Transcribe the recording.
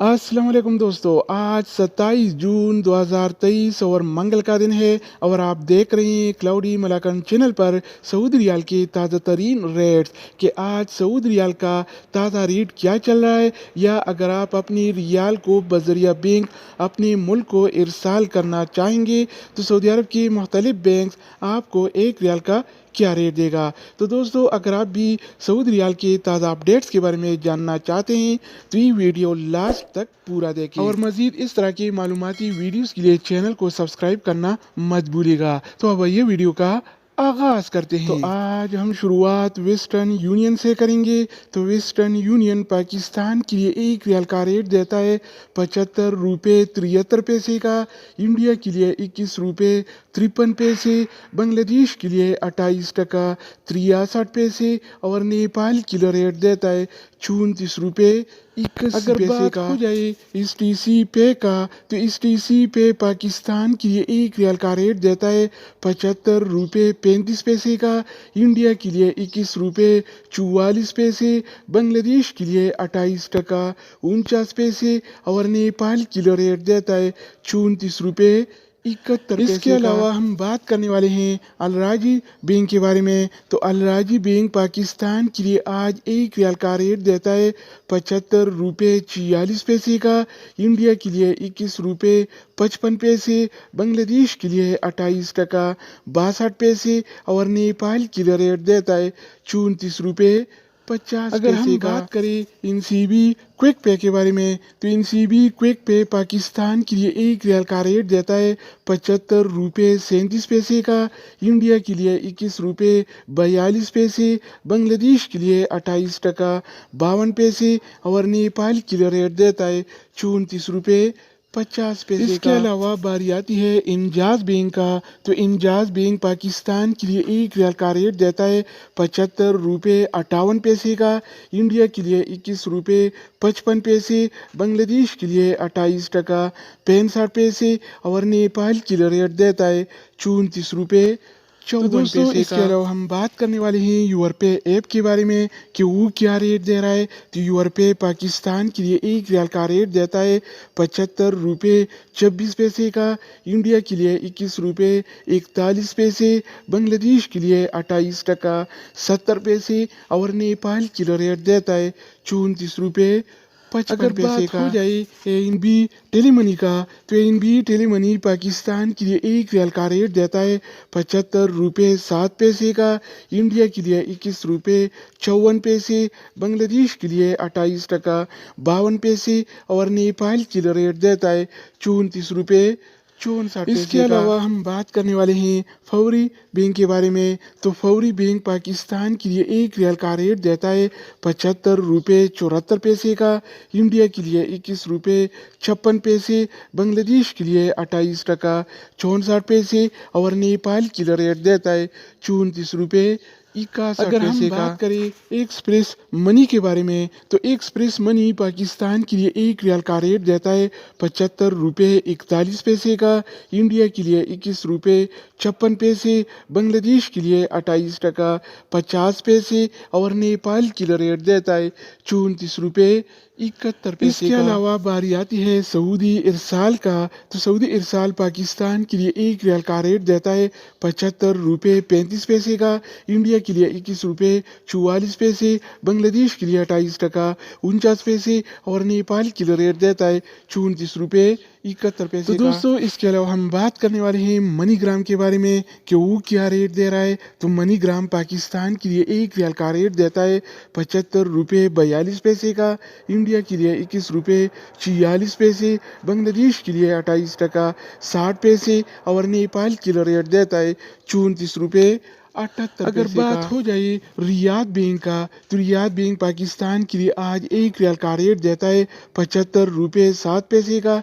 अस्सलाम वालेकुम दोस्तों, आज 27 जून 2023 और मंगल का दिन है और आप देख रहे हैं क्लाउडी मलाकन चैनल पर सऊदी रियाल के ताज़ा तरीन रेट्स कि आज सऊदी रियाल का ताज़ा रेट क्या चल रहा है, या अगर आप अपनी रियाल को बजरिया बैंक अपने मुल्क को इरसाल करना चाहेंगे तो सऊदी अरब के मुख्तलिफ बैंक आपको एक रियाल का क्या रेट देगा। तो दोस्तों, अगर आप भी सऊदी रियाल के ताज़ा अपडेट्स के बारे में जानना चाहते हैं तो ये वीडियो लास्ट तक पूरा देखें और मज़ीद इस तरह की मालूमाती वीडियोस के लिए चैनल को सब्सक्राइब करना मत भूलिएगा। तो अब ये वीडियो का आगाज करते हैं। तो आज हम शुरुआत वेस्टर्न यूनियन से करेंगे। तो वेस्टर्न यूनियन पाकिस्तान के लिए एक रियाल का रेट देता है 75 रुपये 73 पैसे का, इंडिया के लिए 21 रुपये 53 पैसे, बांग्लादेश के लिए 28 टका 63 पैसे और नेपाल के लिए रेट देता है 34 रुपये 21 अगर पैसे बात का। हो जाए इस टीसी पे का, तो इस टीसी पे पाकिस्तान के लिए एक रियाल का रेट देता है 75 रुपये 35 पैसे का, इंडिया के लिए 21 रुपये 44 पैसे, बांग्लादेश के लिए 28 टका 49 पैसे और नेपाल के लिए रेट देता है 34 रुपये 71 पैसे। इसके अलावा हम बात करने वाले हैं अल राजी बैंक के बारे में। तो अल राजी बैंक पाकिस्तान के लिए आज एक रियाल का रेट देता है 75 रुपये 46 पैसे का, इंडिया के लिए 21 रुपये 55 पैसे, बांग्लादेश के लिए 28 टका 62 पैसे और नेपाल के लिए रेट देता है 34 रुपये 50 अगर पैसे हम का। बात करें इनसीबी क्विक पे के बारे में, तो इनसीबी क्विक पे पाकिस्तान के लिए एक रियाल का रेट देता है 75 रुपये 37 पैसे का, इंडिया के लिए 21 रुपये 42 पैसे, बांग्लादेश के लिए 28 टका 52 पैसे और नेपाल के लिए रेट देता है 34 रुपये 50 पैसे। इसके अलावा बारी आती है इंजाज बैंक का। तो इंजाज बैंक पाकिस्तान के लिए एक रियाल का रेट देता है 75 रुपये 58 पैसे का, इंडिया के लिए 21 रुपये 55 पैसे, बांग्लादेश के लिए 28 टका 65 पैसे और नेपाल के लिए रेट देता है 34 रुपये 54 पैसे। इसके अलावा हम बात करने वाले हैं यूरपे ऐप के बारे में कि वो क्या रेट दे रहा है। तो यूरपे पाकिस्तान के लिए एक रियाल का रेट देता है 75 रुपये 26 पैसे का, इंडिया के लिए 21 रुपये 41 पैसे, बांग्लादेश के लिए 28 टका 70 पैसे और नेपाल के लिए रेट देता है 34 रुपये 55 पैसे का। हो जाए एएनबी टेलीमनी का, तो एएनबी टेलीमनी पाकिस्तान के लिए एक रियाल का रेट देता है 75 रुपये 7 पैसे का, इंडिया के लिए 21 रुपये 54 पैसे, बांग्लादेश के लिए 28 टका 52 पैसे और नेपाल के लिए रेट देता है 34 रुपये 64 पैसे। इसके अलावा हम बात करने वाले हैं फौरी बैंक के बारे में। तो फौरी बैंक पाकिस्तान के लिए एक रियाल का रेट देता है 75 रुपये 74 पैसे का, इंडिया के लिए 21 रुपये 56 पैसे, बांग्लादेश के लिए 28 टका 64 पैसे और नेपाल के लिए रेट देता है 34 रुपये 61 अगर हम पैसे का। बात करें एक्सप्रेस मनी के बारे में, तो एक्सप्रेस मनी पाकिस्तान के लिए एक रियाल का रेट देता है 75 रुपये 41 पैसे का, इंडिया के लिए 21 रुपये 56 पैसे, बांग्लादेश के लिए 28 टका 50 पैसे और नेपाल के लिए रेट देता है 34 रुपये 71 पैसे। इसके अलावा बारी आती है सऊदी इरसाल का। तो सऊदी इरसाल पाकिस्तान के लिए एक रियाल का रेट देता है 75 रुपये 35 पैसे का, इंडिया के लिए 21 रुपये 44 पैसे, बांग्लादेश के लिए 28 टका 49 पैसे और नेपाल के लिए रेट देता है 34 रुपये 71 पैसे। तो दोस्तों, इसके अलावा हम बात करने वाले हैं मनीग्राम के बारे में कि वो क्या रेट दे रहा है। तो मनीग्राम पाकिस्तान के लिए एक रियाल का रेट देता है 75 रुपये 42 पैसे का, इंडिया के लिए 21 रुपये 46 पैसे, बांग्लादेश के लिए 28 टका 60 पैसे और नेपाल के लिए रेट देता है 34 रुपये 78 अगर बात हो जाए रियाद बैंक का, तो रियाद बैंक पाकिस्तान के लिए आज एक रियाल का रेट देता है 75 रुपये 7 पैसे का,